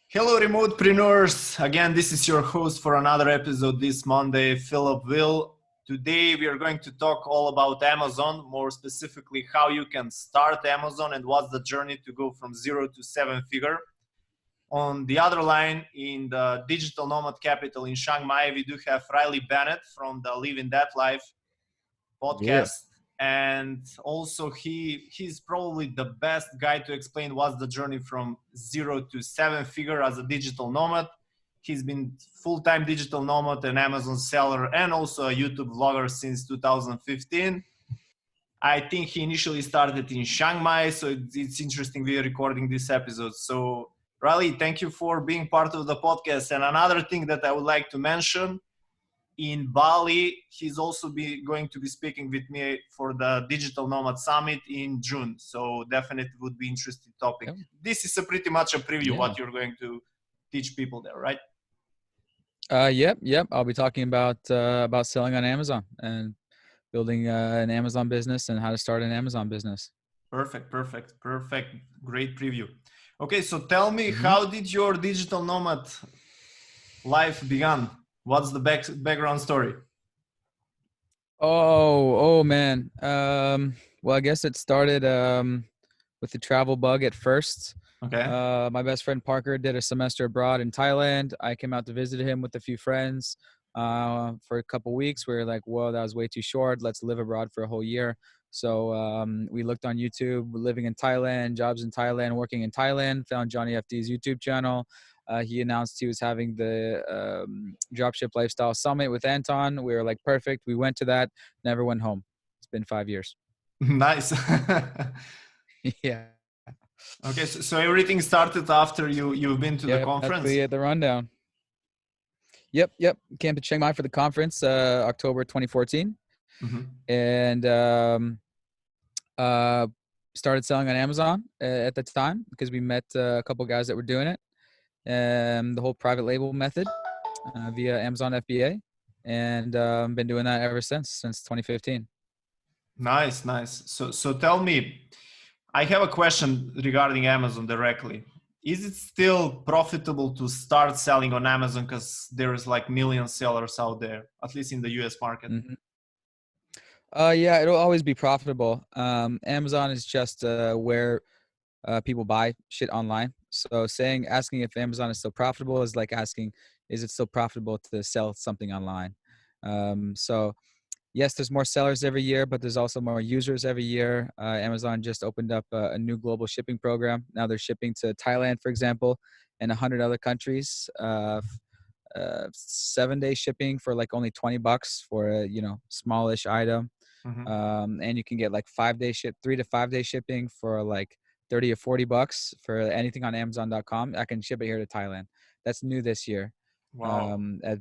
Hello, Remotepreneurs. Again, this is your host for another episode this Monday, Filip. Today, we are going to talk all about Amazon, more specifically, how you can start Amazon and what's the journey to go from 0 to 7-figure. On the other line, in the digital nomad capital in Chiang Mai, we do have Riley Bennett from the Living That Life Yeah. podcast. And also he's probably the best guy to explain what's the journey from 0 to 7-figure as a digital nomad. He's been full-time digital nomad and Amazon seller and also a YouTube vlogger since 2015. I think he initially started in Chiang Mai, so it's interesting we're recording this episode. So Riley, thank you for being part of the podcast. And another thing that I would like to mention, in Bali, he's also going to be speaking with me for the Digital Nomad Summit in June. So definitely would be interesting topic. Yep. This is pretty much a preview what Yeah. you're going to teach people there, right? Yep. I'll be talking about selling on Amazon and building an Amazon business and how to start an Amazon business. Perfect. Great preview. Okay, so tell me, Mm-hmm. how did your digital nomad life began? What's the background story? Oh man. Well, I guess it started with the travel bug at first. Okay. My best friend Parker did a semester abroad in Thailand. I came out to visit him with a few friends for a couple weeks. We were like, whoa, that was way too short. Let's live abroad for a whole year. So we looked on YouTube, living in Thailand, jobs in Thailand, working in Thailand, found Johnny FD's YouTube channel. He announced he was having the Dropship Lifestyle Summit with Anton. We were like, perfect. We went to that, never went home. It's been 5 years. Nice. Yeah. Okay, so everything started after you've been to the conference? That's the rundown. Yep. Came to Chiang Mai for the conference, October 2014. Mm-hmm. And started selling on Amazon at the time because we met a couple guys that were doing it. The whole private label method via Amazon FBA. And been doing that ever since 2015. Nice. So tell me, I have a question regarding Amazon directly. Is it still profitable to start selling on Amazon because there's like million sellers out there, at least in the US market? Mm-hmm. Yeah, it'll always be profitable. Amazon is just where people buy shit online. So asking if Amazon is still profitable is like asking, is it still profitable to sell something online? So yes, there's more sellers every year, but there's also more users every year. Amazon just opened up a new global shipping program. Now they're shipping to Thailand, for example, and 100 other countries. 7-day shipping for like only $20 for a smallish item. Mm-hmm. And you can get like 3 to 5 day shipping for like $30 or $40 for anything on Amazon.com. I can ship it here to Thailand. That's new this year. Wow.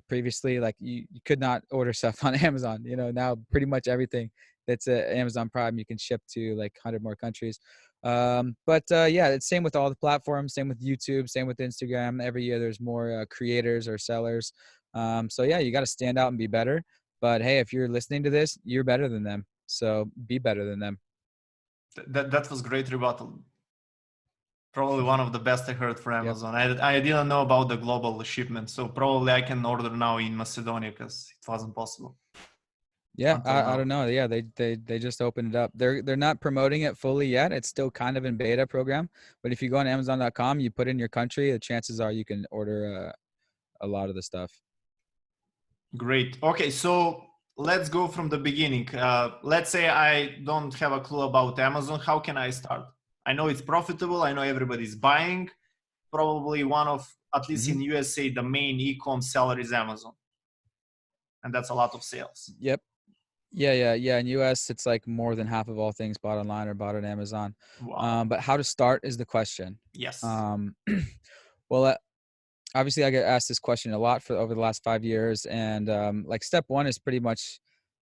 Previously, like you could not order stuff on Amazon. Now pretty much everything that's Amazon Prime you can ship to like 100 more countries. Yeah, it's same with all the platforms, same with YouTube, same with Instagram. Every year there's more creators or sellers. So yeah, you got to stand out and be better. But hey, if you're listening to this, you're better than them. So be better than them. That was great rebuttal. Probably one of the best I heard for Amazon. Yep. I didn't know about the global shipment, so probably I can order now in Macedonia because it wasn't possible. Yeah, I don't know. Yeah, they just opened it up. They're not promoting it fully yet. It's still kind of in beta program. But if you go on Amazon.com, you put in your country, the chances are you can order a lot of the stuff. Great. Okay, so let's go from the beginning. Let's say I don't have a clue about Amazon. How can I start? I know it's profitable. I know everybody's buying. Probably one of, at least in USA, the main e-com seller is Amazon. And that's a lot of sales. Yep. Yeah. In US, it's like more than half of all things bought online or bought on Amazon. Wow. But how to start is the question. Yes. Well, obviously I get asked this question a lot over the last 5 years. And like step one is pretty much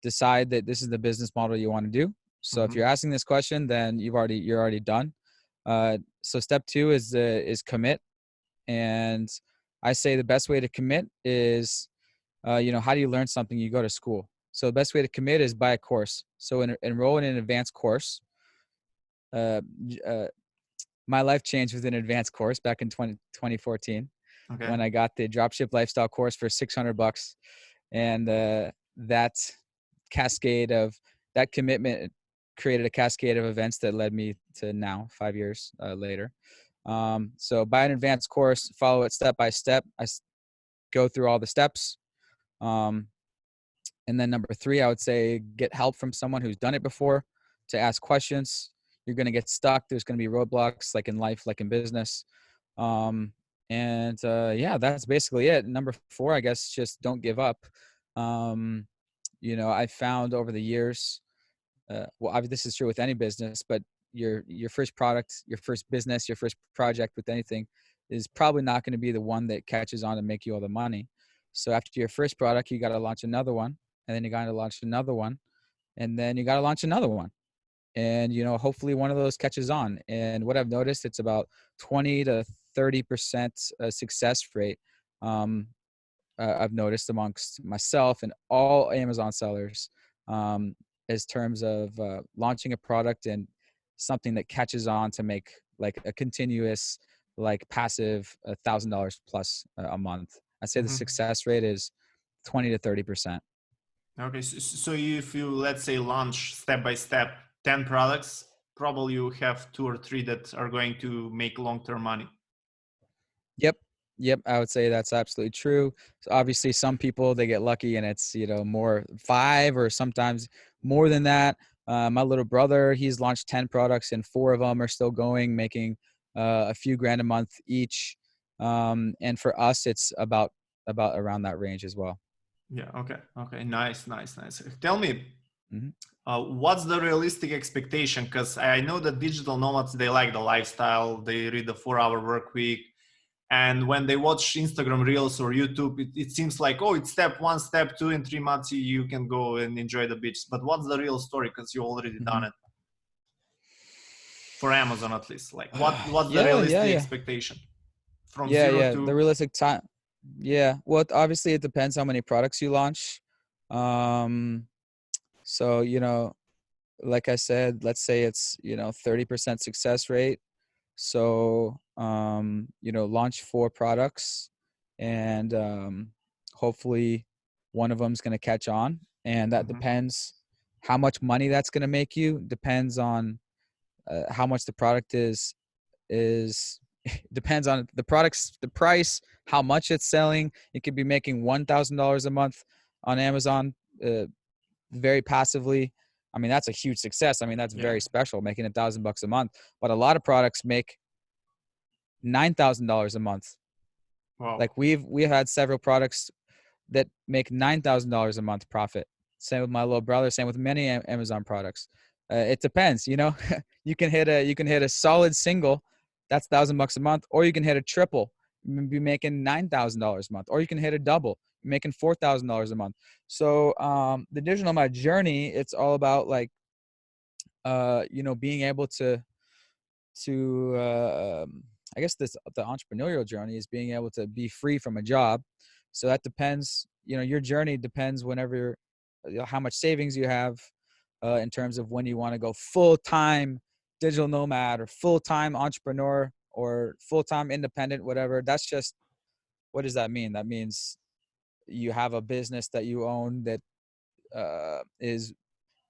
decide that this is the business model you want to do. So if you're asking this question, then you're already done. So step two is commit. And I say the best way to commit is, how do you learn something? You go to school. So the best way to commit is buy a course. So enroll in an advanced course. my life changed with an advanced course back in 2014 Okay. when I got the dropship lifestyle course for $600. And that cascade of that commitment created a cascade of events that led me to now 5 years later. So buy an advanced course, follow it step by step. Go through all the steps. Um, and then number 3, I would say get help from someone who's done it before to ask questions. You're going to get stuck. There's going to be roadblocks like in life, like in business. Yeah, that's basically it. Number 4, I guess, just don't give up. I found over the years, well, obviously this is true with any business, but your first product, your first business, your first project with anything is probably not going to be the one that catches on and make you all the money. So after your first product, you got to launch another one, and then you got to launch another one, and then you got to launch another one. And, hopefully one of those catches on. And what I've noticed, it's about 20 to 30% success rate. I've noticed amongst myself and all Amazon sellers, as terms of launching a product and something that catches on to make like a continuous, like passive $1,000 plus a month. I'd say the Mm-hmm. success rate is 20 to 30%. Okay. So if you, let's say, launch step by step 10 products, probably you have 2 or 3 that are going to make long-term money. Yep. I would say that's absolutely true. So obviously some people, they get lucky and it's, more 5 or sometimes more than that. My little brother, he's launched 10 products and 4 of them are still going, making a few grand a month each. And for us, it's about around that range as well. Yeah. Okay. Nice. Tell me, Mm-hmm. what's the realistic expectation? Because I know that digital nomads, they like the lifestyle, they read the 4-hour work week. And when they watch Instagram Reels or YouTube, it seems like, oh, it's step 1, step 2, in 3 months you can go and enjoy the beach. But what's the real story? Because you already Mm-hmm. done it for Amazon, at least. Like, what's the Yeah. realistic expectation from Yeah. 0 Yeah. The to? realistic time. Yeah. Well, obviously it depends how many products you launch. So, like I said, let's say it's, 30% success rate. So, launch 4 products and hopefully one of them is going to catch on. And that Mhm. depends how much money that's going to make you. Depends on how much the product is depends on the price, how much it's selling. It could be making $1,000 a month on Amazon, very passively. I mean, that's a huge success. I mean, that's Yeah. very special, making $1,000 a month. But a lot of products make $9,000 a month. Wow. Like we've had several products that make $9,000 a month profit. Same with my little brother. Same with many Amazon products. It depends. You can hit a solid single, that's $1,000 a month, or you can hit a triple, be making $9,000 a month, or you can hit a double, making $4,000 a month. So the digital nomad journey, it's all about like being able to I guess the entrepreneurial journey is being able to be free from a job. So that depends, your journey depends whenever, how much savings you have, in terms of when you want to go full-time digital nomad or full-time entrepreneur or full-time independent, whatever. That's just, what does that mean? That means you have a business that you own that is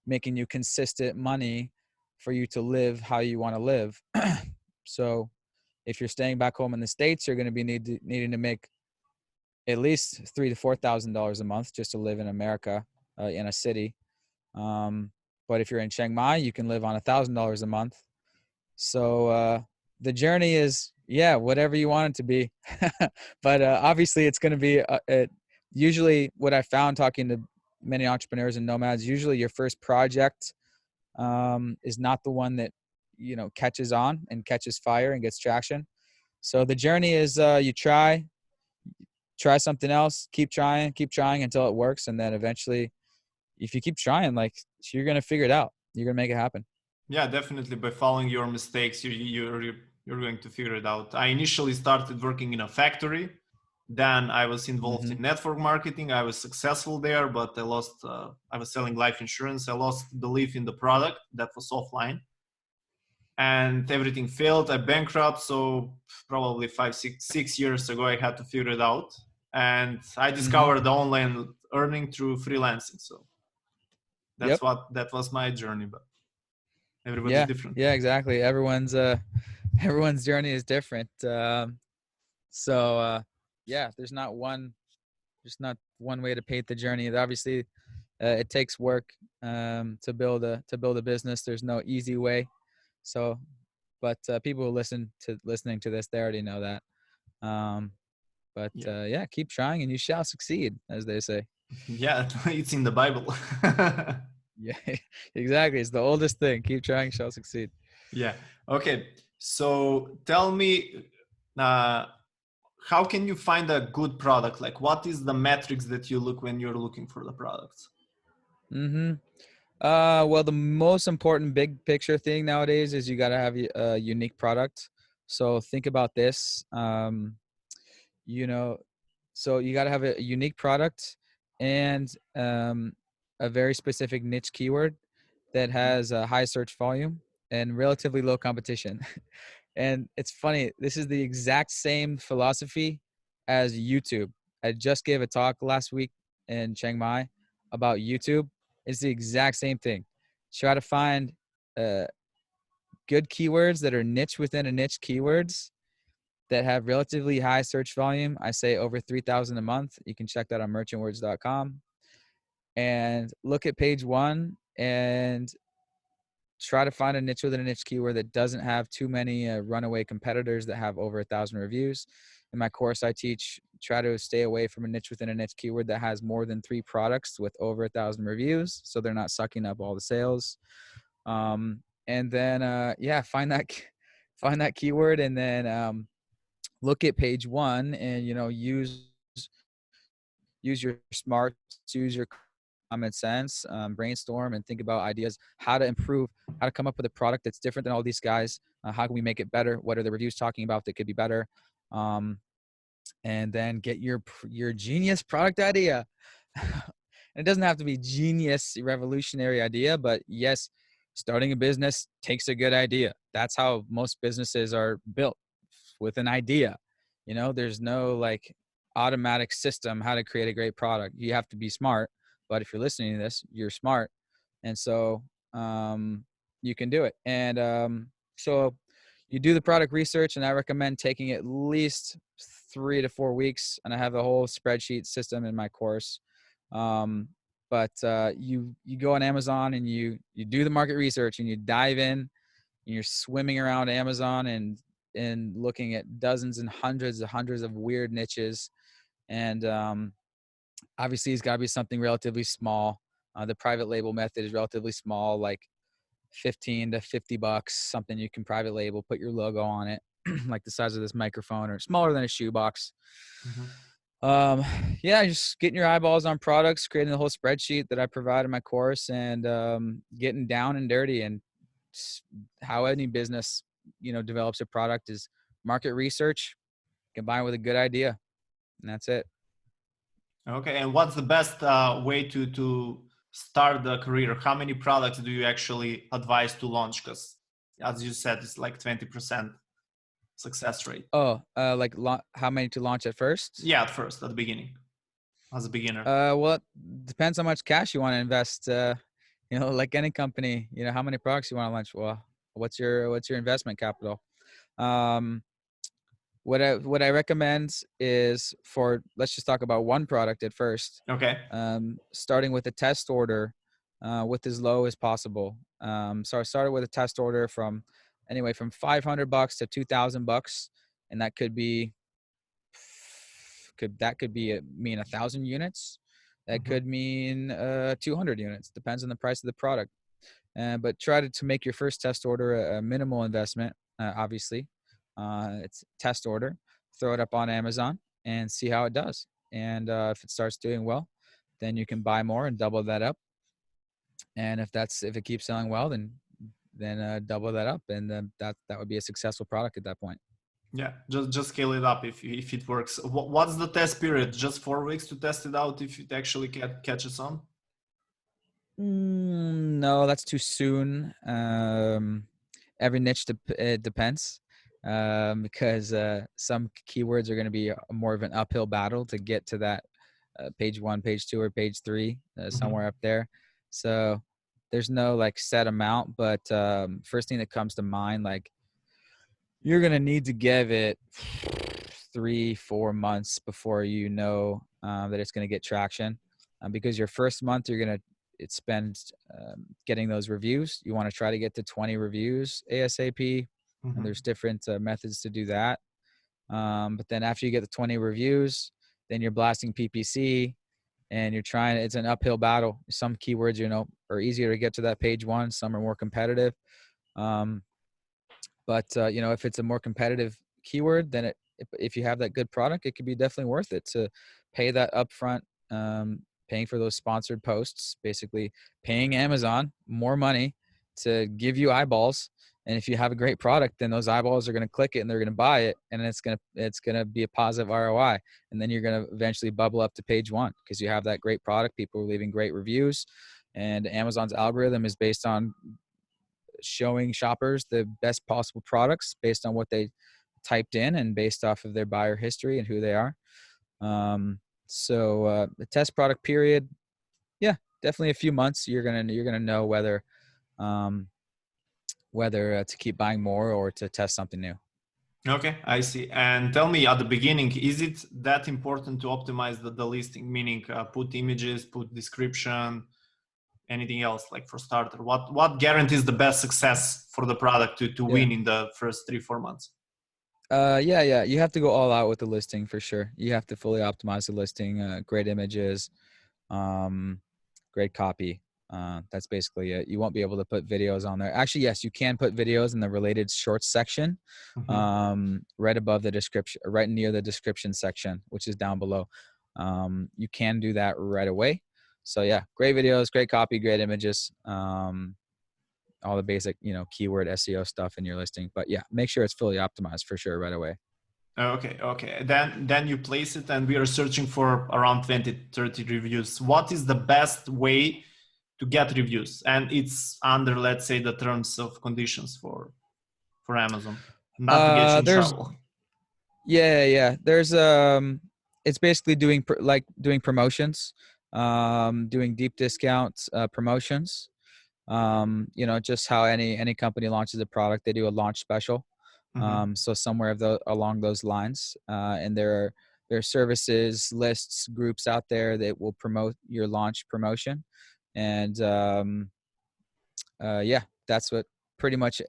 making you consistent money for you to live how you want to live. So if you're staying back home in the States, you're going to be needing to make at least $3,000 to $4,000 a month just to live in America, in a city. But if you're in Chiang Mai, you can live on $1,000 a month. So the journey is, whatever you want it to be. But obviously it's going to be usually what I found talking to many entrepreneurs and nomads, usually your first project is not the one that catches on and catches fire and gets traction. So the journey is you try something else, keep trying until it works, and then eventually, if you keep trying, like, you're gonna figure it out. You're gonna make it happen. Yeah, definitely. By following your mistakes, you're going to figure it out. I initially started working in a factory. Then I was involved Mm-hmm. in network marketing. I was successful there, but I lost. I was selling life insurance. I lost belief in the product that was offline. and everything failed. I bankrupt. So probably 5, 6 years ago, I had to figure it out. And I Mm-hmm. discovered the online earning through freelancing. So Yep. that was my journey, but everybody's Yeah. different. Yeah. Exactly. Everyone's everyone's journey is different. So yeah, there's not one way to paint the journey. Obviously, it takes work to build a business. There's no easy way. So, but people who listening to this, they already know that. Um, but Yeah. yeah, keep trying and you shall succeed, as they say. Yeah, it's in the Bible. Yeah, exactly. It's the oldest thing. Keep trying, shall succeed. Yeah. Okay. So tell me, uh, how can you find a good product? Like, what is the metrics that you look when you're looking for the products? Mm-hmm. Well, the most important big picture thing nowadays is you got to have a unique product. So think about this. You know, so you got to have a unique product and a very specific niche keyword that Mhm. has a high search volume and relatively low competition. And it's funny, this is the exact same philosophy as YouTube. I just gave a talk last week in Chiang Mai about YouTube. It's the exact same thing. Try to find uh, good keywords that are niche within a niche keywords that have relatively high search volume. I say over 3,000 a month. You can check that on merchantwords.com and look at page one and try to find a niche within a niche keyword that doesn't have too many runaway competitors that have over 1,000 reviews. In my course, I teach try to stay away from a niche within a niche keyword that has more than 3 products with over 1,000 reviews, so they're not sucking up all the sales. And then yeah, find that keyword, and then look at page one, and use your smarts, use your common sense, brainstorm and think about ideas, how to improve, how to come up with a product that's different than all these guys. How can we make it better? What are the reviews talking about that could be better? Um, and then get your genius product idea. And it doesn't have to be genius revolutionary idea, but yes, starting a business takes a good idea. That's how most businesses are built, with an idea. There's no like automatic system how to create a great product. You have to be smart, but if you're listening to this, you're smart, and so you can do it. And so you do the product research, and I recommend taking at least 3 to 4 weeks, and I have a whole spreadsheet system in my course. But you go on Amazon and you do the market research, and you dive in, and you're swimming around Amazon and looking at dozens and hundreds of weird niches. And obviously it's got to be something relatively small. The private label method is relatively small, like 15 to 50 bucks, something you can private label, put your logo on it, like the size of this microphone or smaller than a shoebox. Mhm. Um, yeah, just getting your eyeballs on products, creating the whole spreadsheet that I provide in my course, and getting down and dirty. And how any business, develops a product is market research combined with a good idea, and that's it. Okay, and what's the best way to start the career? How many products do you actually advise to launch? Because as you said, it's like 20% success rate. Oh, like how many to launch at first? Yeah, at first, at the beginning, as a beginner. Well, it depends how much cash you want to invest. Like any company, how many products you want to launch. Well, what's your investment capital? Um, what I recommend is, for let's just talk about one product at first. Okay. Starting with a test order, with as low as possible. So I started with a test order from anyway from $500 to $2,000, and that could mean 1,000 units. That Mhm. could mean 200 units. Depends on the price of the product. But try to make your first test order a minimal investment. Obviously, it's test order. Throw it up on Amazon and see how it does. And if it starts doing well, then you can buy more and double that up. And if it keeps selling well, then double that up, and then that would be a successful product at that point. Yeah, just scale it up if it works. What's the test period? Just 4 weeks to test it out if it actually catches on? No, that's too soon. every niche it depends, because some keywords are going to be more of an uphill battle to get to that page 1, page 2, or page 3, somewhere up there. So there's no like set amount, but first thing that comes to mind, like you're going to need to give it 3-4 months before you know that it's going to get traction, because your first month you're going to spend getting those reviews. You want to try to get to 20 reviews ASAP, and there's different methods to do that. But then after you get the 20 reviews, then you're blasting PPC, and you're trying. It's an uphill battle. Some keywords, are easier to get to that page 1. Some are more competitive. But if it's a more competitive keyword, then if you have that good product, it could be definitely worth it to pay that upfront, paying for those sponsored posts, basically paying Amazon more money to give you eyeballs. And if you have a great product, then those eyeballs are going to click it and they're going to buy it, and it's going to be a positive ROI. And then you're going to eventually bubble up to page 1 because you have that great product. People are leaving great reviews, and Amazon's algorithm is based on showing shoppers the best possible products based on what they typed in and based off of their buyer history and who they are. So the test product period, yeah, definitely a few months. You're gonna know whether to keep buying more or to test something new. Okay, I see. And tell me, at the beginning, is it that important to optimize the listing? Meaning, put images, put description, anything else, like for starter? What guarantees the best success for the product to win in the first 3-4 months? Yeah. You have to go all out with the listing for sure. You have to fully optimize the listing. Great images, great copy. That's basically it. You won't be able to put videos on there. Actually, yes, you can put videos in the related shorts section, right above the description, right near the description section, which is down below. You can do that right away. So yeah, great videos, great copy, great images, all the basic, keyword SEO stuff in your listing. But yeah, make sure it's fully optimized for sure right away. Okay. Then you place it, and we are searching for around 20-30 reviews. What is the best way to get reviews? And it's under, let's say, the terms of conditions for Amazon, not to get you in trouble. Yeah. There's it's basically doing promotions, doing deep discounts, promotions. Just how any company launches a product, they do a launch special. So somewhere along those lines, and there are services, lists, groups out there that will promote your launch promotion, and yeah, that's what pretty much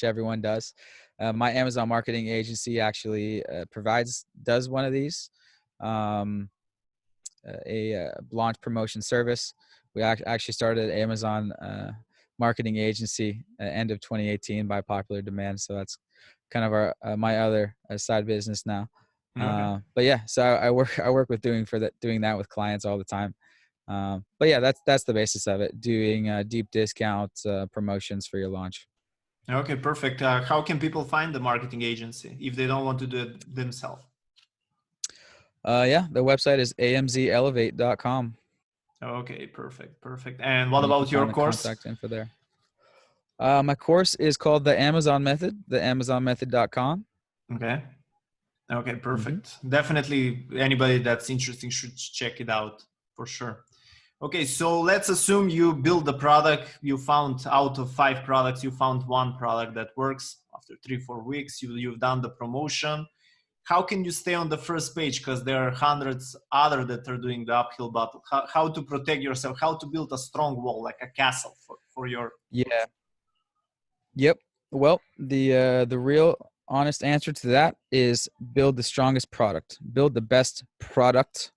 everyone does. My Amazon marketing agency actually does one of these, a launch promotion service. We actually started an Amazon marketing agency at end of 2018 by popular demand. So that's kind of our my other side business now. Okay. But yeah, so I work with doing that with clients all the time. But yeah, that's the basis of it. Doing deep discount promotions for your launch. Okay, perfect. How can people find the marketing agency if they don't want to do it themselves? Yeah, the website is amzelevate.com. Okay, perfect. And what And you can about your find the course? contact info there. My course is called the Amazon Method, theamazonmethod.com. Okay, perfect. Definitely anybody that's interested should check it out for sure. Okay, so let's assume you build the product. You found out of 5 products, you found one product that works. After 3-4 weeks, you've done the promotion. How can you stay on the first page? Because there are hundreds other that are doing the uphill battle. How to protect yourself, how to build a strong wall, like a castle for your... Yeah. Yep. Well, the real honest answer to that is build the strongest product. Build the best product.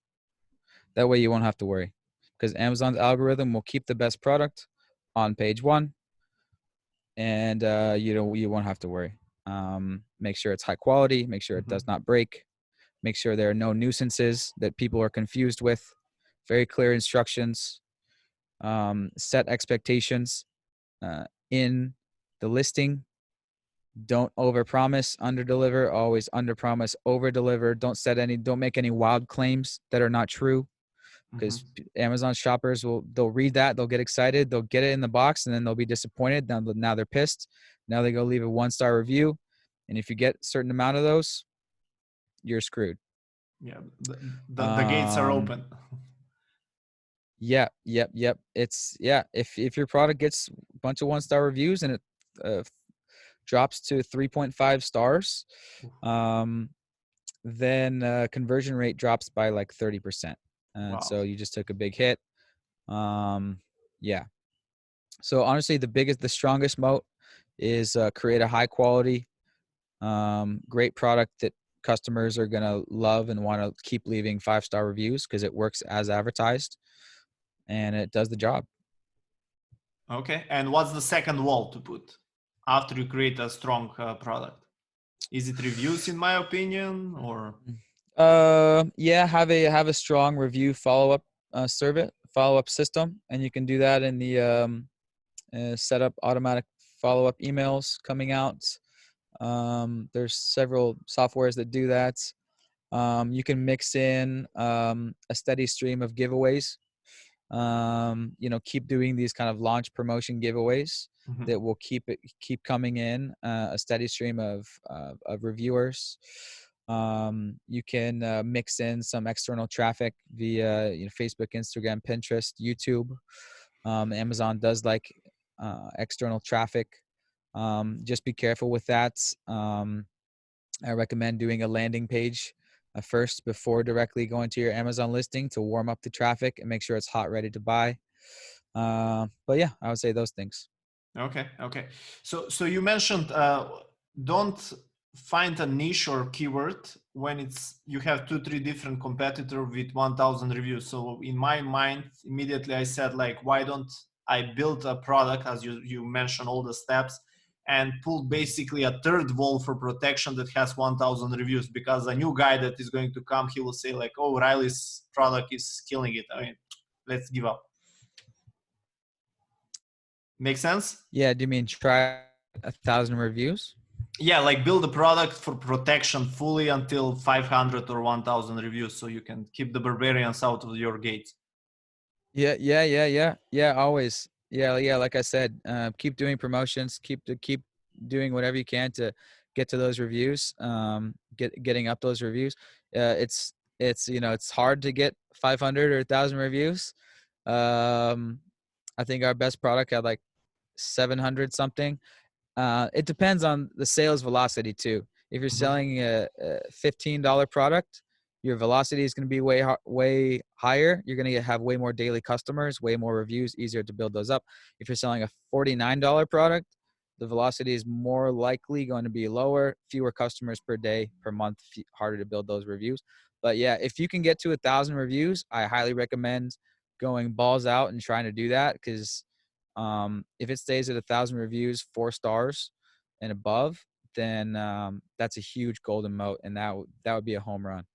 That way you won't have to worry, because Amazon's algorithm will keep the best product on page 1, and you won't have to worry. Make sure it's high quality. Make sure it does not break. Make sure there are no nuisances that people are confused with. Very clear instructions. Set expectations in the listing. Don't overpromise, underdeliver. Always underpromise, overdeliver. Don't make any wild claims that are not true. Mhm. because Amazon shoppers they'll read that, they'll get excited, they'll get it in the box, and then they'll be disappointed. Now they're pissed. Now they go leave a 1-star review, and if you get a certain amount of those, you're screwed. Yeah, the gates are Um, open. yeah, yep. It's if your product gets a bunch of 1-star reviews and it uh, drops to 3.5 stars, then conversion rate drops by like 30%. And Wow. so you just took a big hit. Yeah. So honestly, the strongest moat is create a high quality, great product that customers are going to love and want to keep leaving 5-star reviews because it works as advertised and it does the job. Okay. And what's the second wall to put after you create a strong product? Is it reviews, in my opinion, or? Yeah, have a strong review follow-up system, and you can do that in the set up automatic follow-up emails coming out. There's several softwares that do that. You can mix in a steady stream of giveaways. Keep doing these kind of launch promotion giveaways Mhm. that will keep coming in a steady stream of reviewers. You can mix in some external traffic via Facebook, Instagram, Pinterest, YouTube. Amazon does like external traffic. Just be careful with that. I recommend doing a landing page first before directly going to your Amazon listing to warm up the traffic and make sure it's hot, ready to buy. But yeah, I would say those things. Okay. So you mentioned don't find a niche or keyword when it's you have 2-3 different competitor with 1,000 reviews. So in my mind, immediately I said like, why don't I build a product as you mentioned all the steps and pull basically a third wall for protection that has 1,000 reviews, because a new guy that is going to come, he will say like, oh, Riley's product is killing it. I mean, let's give up. Make sense? Yeah, do you mean try 1,000 reviews? Yeah, like build a product for protection fully until 500 or 1,000 reviews, so you can keep the barbarians out of your gate. Yeah. Always. Yeah. Like I said, keep doing promotions. Keep doing whatever you can to get to those reviews. Getting up those reviews. It's hard to get 500 or 1,000 reviews. I think our best product had like 700 something. It depends on the sales velocity too. If you're Mhm. selling a $15 product, your velocity is going to be way higher. You're going to have way more daily customers, way more reviews, easier to build those up. If you're selling a $49 product, the velocity is more likely going to be lower, fewer customers per day, per month, harder to build those reviews. But yeah, if you can get to 1,000 reviews, I highly recommend going balls out and trying to do that, because if it stays at 1,000 reviews, 4 stars and above, then that's a huge golden moat, and that would be a home run.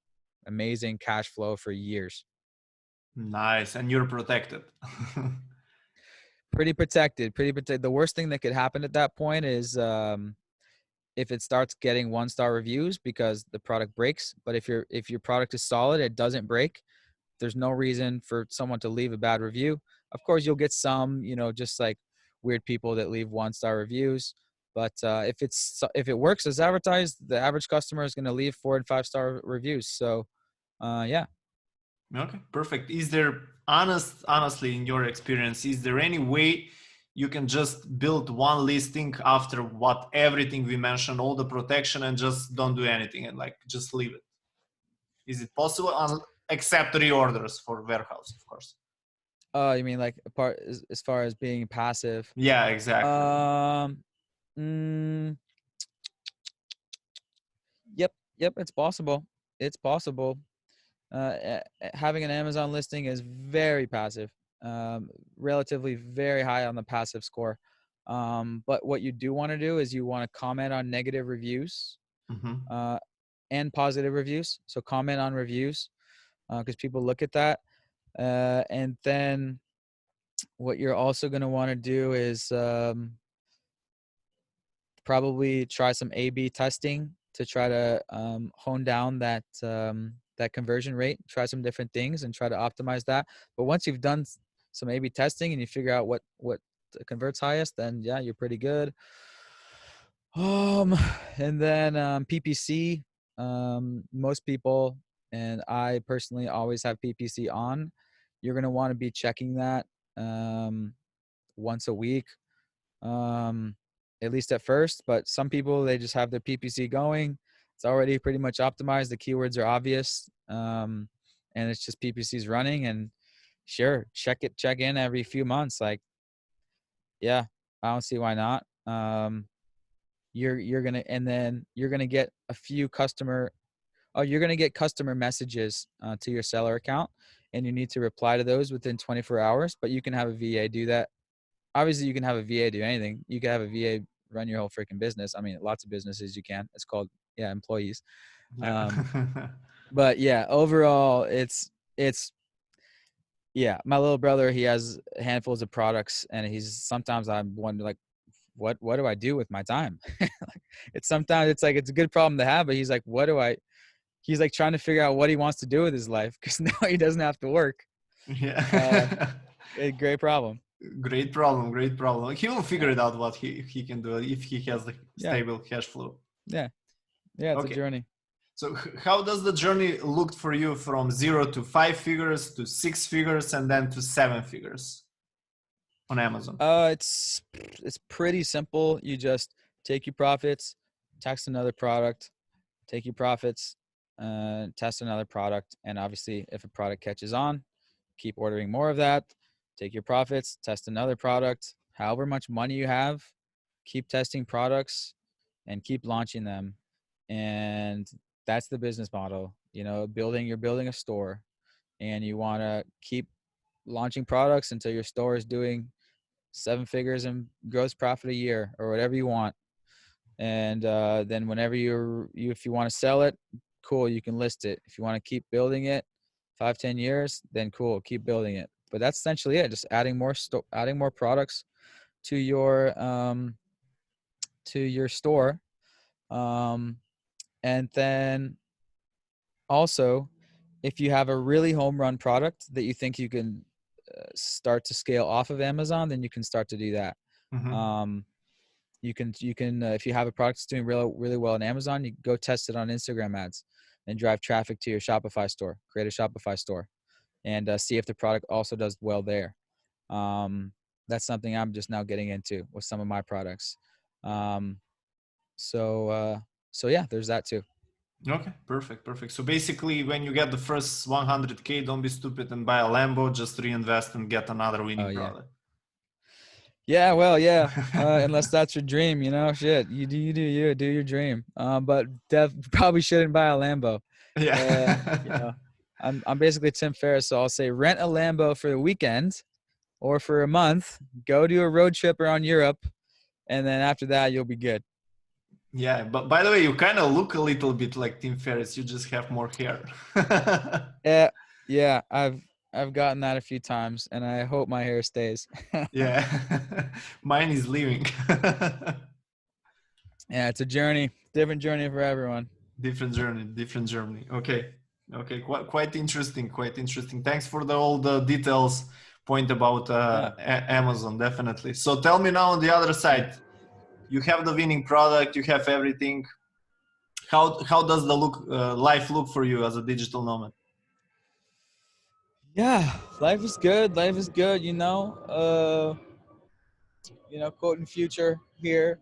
Amazing cash flow for years. Nice, and you're protected. Pretty protected. Pretty protected. The worst thing that could happen at that point is if it starts getting 1-star reviews because the product breaks. But if your product is solid, it doesn't break. There's no reason for someone to leave a bad review. Of course, you'll get some, just like weird people that leave 1-star reviews. But if it works as advertised, the average customer is going to leave 4 and 5-star reviews. So, yeah. Okay, perfect. Is there honestly, in your experience, is there any way you can just build one listing after what everything we mentioned, all the protection, and just don't do anything and like just leave it? Is it possible? Except reorders for warehouse, of course. You mean like apart as far as being passive? Yeah, exactly. Um, mm, yep. It's possible. It's possible. Having an Amazon listing is very passive, relatively very high on the passive score. But what you do want to do is you want to comment on negative reviews Mhm. uh, and positive reviews. So comment on reviews because people look at that. And then what you're also going to want to do is probably try some A/B testing to try to hone down that. that conversion rate, try some different things and try to optimize that. But once you've done some A/B testing and you figure out what converts highest, then yeah, you're pretty good. Um, and then PPC, most people, and I personally always have PPC on. You're gonna want to be checking that once a week, um, at least at first. But some people, they just have their PPC going. It's already pretty much optimized. The keywords are obvious, and it's just PPC's running. And sure, check in every few months. Like, yeah, I don't see why not. You're gonna, and then you're gonna get a few you're gonna get customer messages to your seller account, and you need to reply to those within 24 hours. But you can have a VA do that. Obviously, you can have a VA do anything. You can have a VA run your whole freaking business. I mean, lots of businesses you can. It's called, yeah, employees. Yeah. But yeah, overall, it's yeah. My little brother, he has handfuls of products, and sometimes I'm wondering, like, what do I do with my time? Sometimes it's like, it's a good problem to have, but he's like, he's like trying to figure out what he wants to do with his life, because now he doesn't have to work. Yeah. Great problem. Great problem. Great problem. He will figure it out what he can do if he has the stable cash flow. Yeah. Yeah. It's a journey. So how does the journey look for you from 0 to 5 figures to 6 figures and then to 7 figures on Amazon? It's pretty simple. You just take your profits, test another product, take your profits, test another product, and obviously if a product catches on, keep ordering more of that. Take your profits, test another product. However much money you have, keep testing products and keep launching them. And that's the business model. You're building a store, and you want to keep launching products until your store is doing 7 figures in gross profit a year, or whatever you want. And then whenever if you want to sell it, cool, you can list it. If you want to keep building it 5-10 years, then cool, keep building it. But that's essentially it. Just adding more products to your store. And then also, if you have a really home run product that you think you can start to scale off of Amazon, then you can start to do that. Mm-hmm. You can if you have a product that's doing really, really well on Amazon, you go test it on Instagram ads and drive traffic to your Shopify store. Create a Shopify store and see if the product also does well there. That's something I'm just now getting into with some of my products. So yeah, there's that too. Okay, perfect. So basically, when you get the first 100K, don't be stupid and buy a Lambo, just reinvest and get another winning product. Yeah, well, yeah. Unless that's your dream, shit. You do your dream. But probably shouldn't buy a Lambo. Yeah. I'm basically Tim Ferriss, so I'll say rent a Lambo for the weekend or for a month. Go do a road trip around Europe, and then after that, you'll be good. Yeah, but by the way, you kind of look a little bit like Tim Ferriss. You just have more hair. Yeah. I've gotten that a few times, and I hope my hair stays. Yeah, mine is leaving. Yeah, it's a journey, different journey for everyone. Different journey. Okay, quite interesting. Thanks for all the details. Point about Amazon, definitely. So tell me now on the other side, you have the winning product, you have everything. How does the life look for you as a digital nomad? Yeah, life is good. Quoting Future here.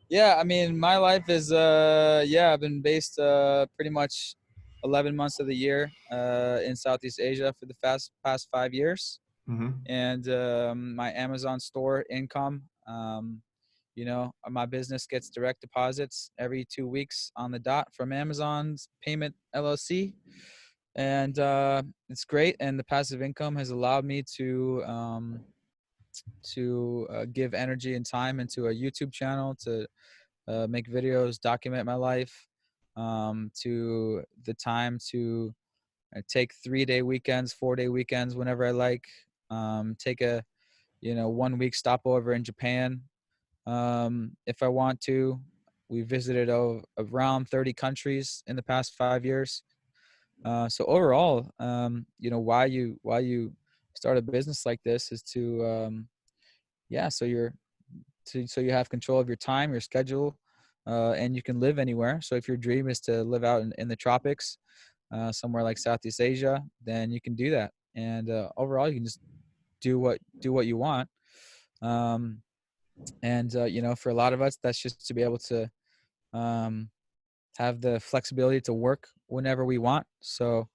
Yeah, I mean, my life is I've been based pretty much 11 months of the year in Southeast Asia for the past 5 years. Mm-hmm. And my Amazon store income, my business gets direct deposits every 2 weeks on the dot from Amazon's Payment LLC. And it's great. And the passive income has allowed me to give energy and time into a YouTube channel to make videos, document my life, to the time to take 3-day weekends, 4-day weekends whenever I like, take a 1 week stopover in Japan if I want to. We visited around 30 countries in the past 5 years. So overall, why you start a business like this is to, so so you have control of your time, your schedule, and you can live anywhere. So if your dream is to live out in the tropics, somewhere like Southeast Asia, then you can do that. And overall, you can just do what you want. Um, and for a lot of us, that's just to be able to um, have the flexibility to work whenever we want. So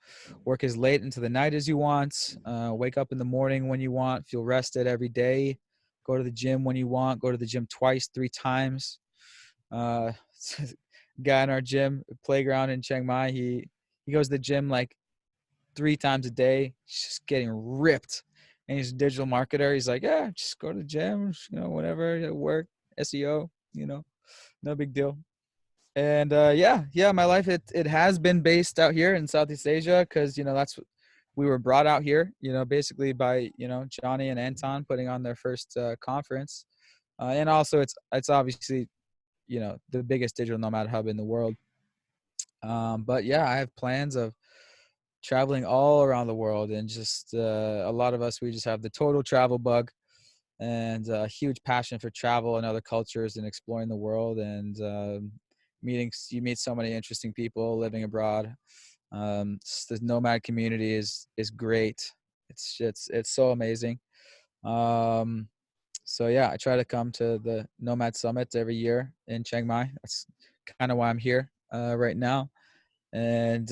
work as late into the night as you want, wake up in the morning when you want, feel rested every day, go to the gym when you want, go to the gym twice, 3 times. Uh, guy in our gym playground in Chiang Mai, he goes to the gym like 3 times a day. He's just getting ripped. And he's a digital marketer. He's like, yeah, just go to the gym, whatever, work, SEO, no big deal. And my life, it has been based out here in Southeast Asia because that's we were brought out here, basically by Johnny and Anton putting on their first conference, and also it's obviously the biggest digital nomad hub in the world. But yeah, I have plans of traveling all around the world, and just a lot of us, we just have the total travel bug and a huge passion for travel and other cultures and exploring the world, and you meet so many interesting people living abroad. The nomad community is great. It's so amazing. So yeah, I try to come to the Nomad Summit every year in Chiang Mai. That's kind of why I'm here right now. And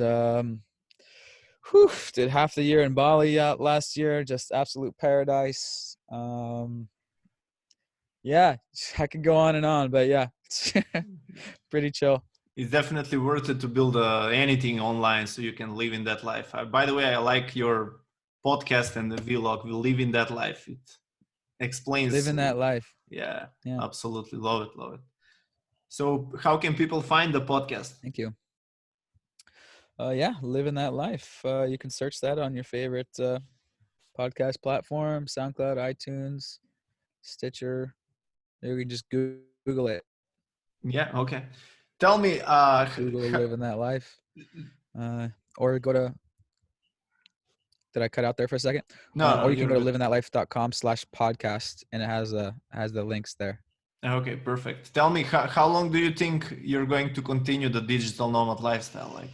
did half the year in Bali last year, just absolute paradise. Yeah, I could go on and on, but yeah, it's pretty chill. It's definitely worth it to build anything online so you can live in that life. By the way, I like your podcast and the vlog. We live in that life. It explains. Living that life. Yeah, Yeah. absolutely. Love it. Love it. So how can people find the podcast? Thank you. Living that life. You can search that on your favorite podcast platform, SoundCloud, iTunes, Stitcher. You can just Google it. Yeah. Okay. Tell me. Google living that life, or go to. Did I cut out there for a second? No. Or you can go to livingthatlife.com/podcast, and it has the links there. Okay, perfect. Tell me, how long do you think you're going to continue the digital nomad lifestyle? Like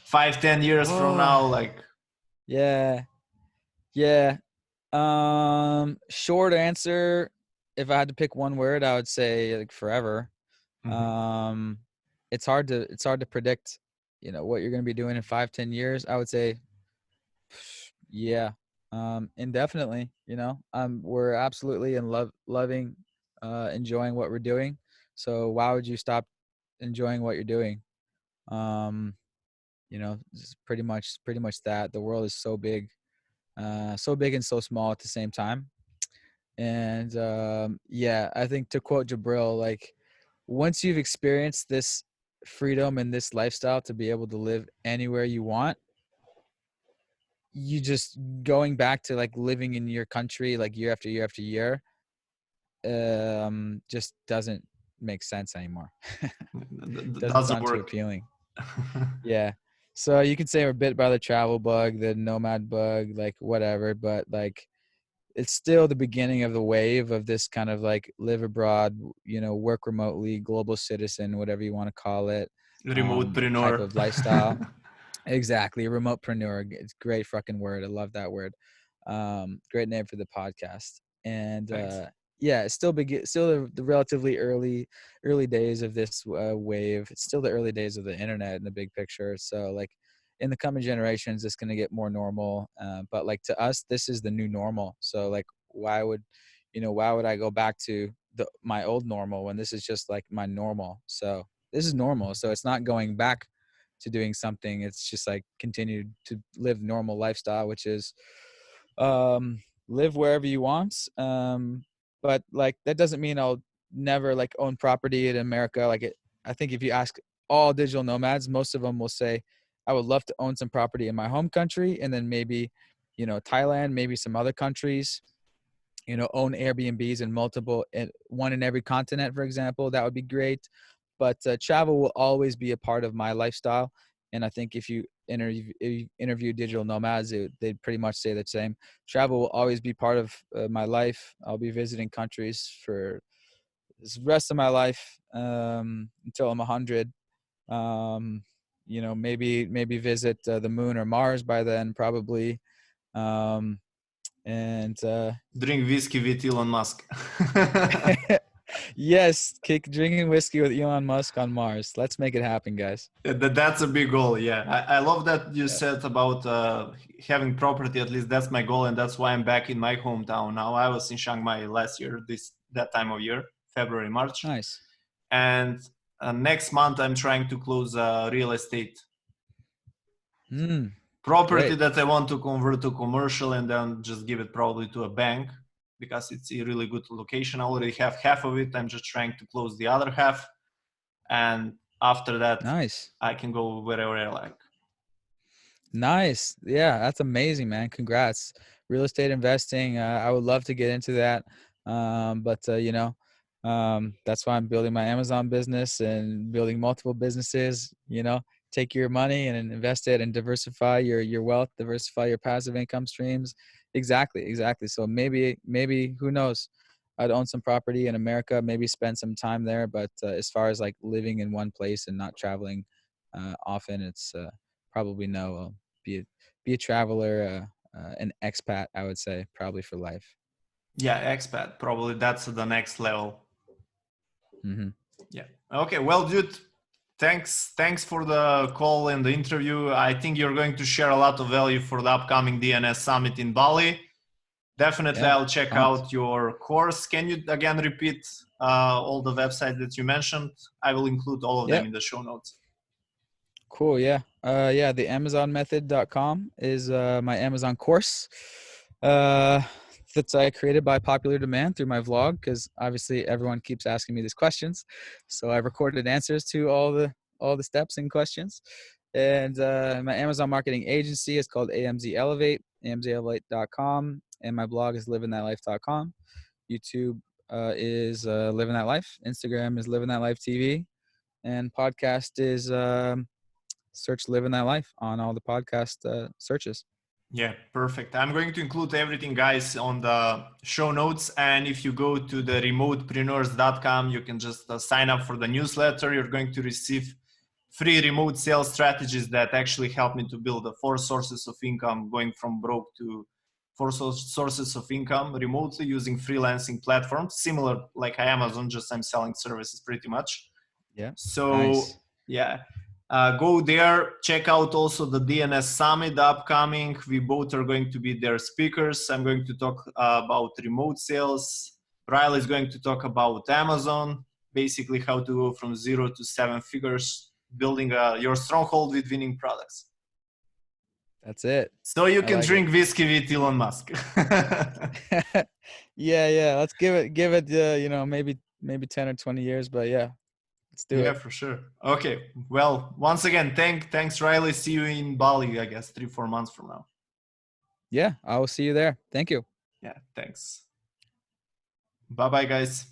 5-10 years from now? Like, yeah. Short answer, if I had to pick one word, I would say like forever. Mm-hmm. It's hard to predict, what you're going to be doing in 5-10 years. I would say, yeah, indefinitely. We're absolutely loving, enjoying what we're doing. So why would you stop enjoying what you're doing? It's pretty much that. The world is so big and so small at the same time. And I think, to quote Jabril, like, once you've experienced this freedom and this lifestyle to be able to live anywhere you want, you just going back to like living in your country like year after year after year just doesn't make sense anymore. doesn't sound too appealing. Yeah. So you could say we're bit by the travel bug, the nomad bug, like whatever, but like it's still the beginning of the wave of this kind of like live abroad, work remotely, global citizen, whatever you want to call it. Remotepreneur. Type of lifestyle. Exactly. Remotepreneur. It's a great fucking word. I love that word. Great name for the podcast. And it's still the relatively early days of this wave. It's still the early days of the internet in the big picture. So like in the coming generations, it's going to get more normal. But like to us, this is the new normal. So like, why would I go back to my old normal when this is just like my normal? So this is normal. So it's not going back to doing something. It's just like continue to live normal lifestyle, which is live wherever you want. But like that doesn't mean I'll never like own property in America. I think if you ask all digital nomads, most of them will say, I would love to own some property in my home country, and then maybe, Thailand, maybe some other countries, own Airbnbs in one in every continent, for example. That would be great. but travel will always be a part of my lifestyle. And I think if you interview digital nomads, they'd pretty much say the same. Travel will always be part of my life. I'll be visiting countries for the rest of my life, until I'm 100. Maybe visit the moon or Mars by then, probably. Um, and Drink whiskey with Elon Musk. Yes, drinking whiskey with Elon Musk on Mars. Let's make it happen, guys. That's a big goal. Yeah, I love that you Yeah. said about having property. At least that's my goal, and that's why I'm back in my hometown now. I was in Chiang Mai last year, that time of year, February, March, Nice. and next month I'm trying to close real estate property Great. that I want to convert to commercial and then just give it probably to a bank because it's a really good location. I already have half of it. I'm just trying to close the other half, and after that, Nice. I can go wherever I like. Nice. Yeah, that's amazing, man. Congrats. Real estate investing. I would love to get into that. But that's why I'm building my Amazon business and building multiple businesses, take your money and invest it and diversify your wealth, diversify your passive income streams. Exactly. So maybe who knows? I'd own some property in America, maybe spend some time there. But as far as like living in one place and not traveling often, it's probably no. I'll be a traveler, an expat, I would say, probably for life. Yeah, expat. Probably that's the next level. Mm-hmm. Yeah. Okay. Well, dude, thanks for the call and the interview. I think you're going to share a lot of value for the upcoming DNS summit in Bali. Definitely, Yeah, I'll check pumped. out your course. Can you again repeat all the websites that you mentioned? I will include all of them Yep. in the show notes. Cool. Yeah. The AmazonMethod.com is my Amazon course that I created by popular demand through my vlog, because obviously everyone keeps asking me these questions. So I recorded answers to all the steps and questions. And my Amazon marketing agency is called AMZ Elevate, amzelevate.com. And my blog is livingthatlife.com. YouTube is Living That Life. Instagram is Living That Life TV. And podcast is search Living That Life on all the podcast searches. Yeah, perfect. I'm going to include everything, guys, on the show notes. And if you go to the remotepreneurs.com, you can just sign up for the newsletter. You're going to receive free remote sales strategies that actually help me to build the 4 sources of income, going from broke to 4 sources of income remotely using freelancing platforms, similar like Amazon, just I'm selling services pretty much. Yeah. So, Nice. yeah. Go there, check out also the DNS Summit upcoming. We both are going to be their speakers. I'm going to talk about remote sales. Riley is going to talk about Amazon, basically how to go from 0 to 7 figures, building your stronghold with winning products. That's it. So you can drink whiskey with Elon Musk. Yeah. Let's give it, maybe 10 or 20 years, but yeah, let's do it. Yeah, for sure. Okay. Well, once again, thanks, Riley. See you in Bali, I guess, 3-4 months from now. Yeah, I will see you there. Thank you. Yeah, thanks. Bye-bye, guys.